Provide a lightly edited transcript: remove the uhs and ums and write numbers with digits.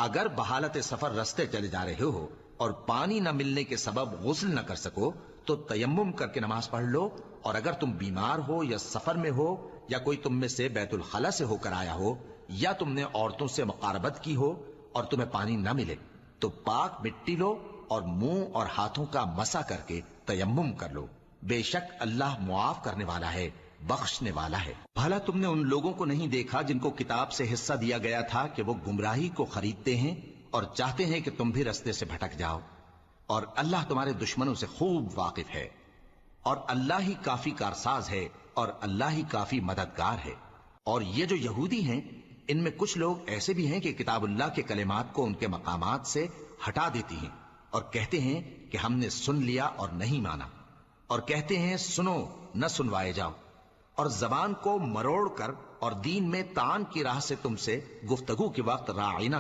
اگر بحالت سفر رستے چلے جا رہے ہو اور پانی نہ ملنے کے سبب غسل نہ کر سکو تو تیمم کر کے نماز پڑھ لو، اور اگر تم بیمار ہو یا سفر میں ہو یا کوئی تم میں سے بیت الخلا سے ہو کر آیا ہو یا تم نے عورتوں سے مقاربت کی ہو اور تمہیں پانی نہ ملے تو پاک مٹی لو اور منہ اور ہاتھوں کا مسح کر کے تیمم کر لو، بے شک اللہ معاف کرنے والا ہے، بخشنے والا ہے۔ بھلا تم نے ان لوگوں کو نہیں دیکھا جن کو کتاب سے حصہ دیا گیا تھا کہ وہ گمراہی کو خریدتے ہیں اور چاہتے ہیں کہ تم بھی رستے سے بھٹک جاؤ، اور اللہ تمہارے دشمنوں سے خوب واقف ہے، اور اللہ ہی کافی کارساز ہے اور اللہ ہی کافی مددگار ہے۔ اور یہ جو یہودی ہیں ان میں کچھ لوگ ایسے بھی ہیں کہ کتاب اللہ کے کلمات کو ان کے مقامات سے ہٹا دیتی ہیں اور کہتے ہیں کہ ہم نے سن لیا اور نہیں مانا، اور کہتے ہیں سنو نہ سنوائے جاؤ، اور زبان کو مروڑ کر اور دین میں طعن کی راہ سے تم سے گفتگو کے وقت راعینہ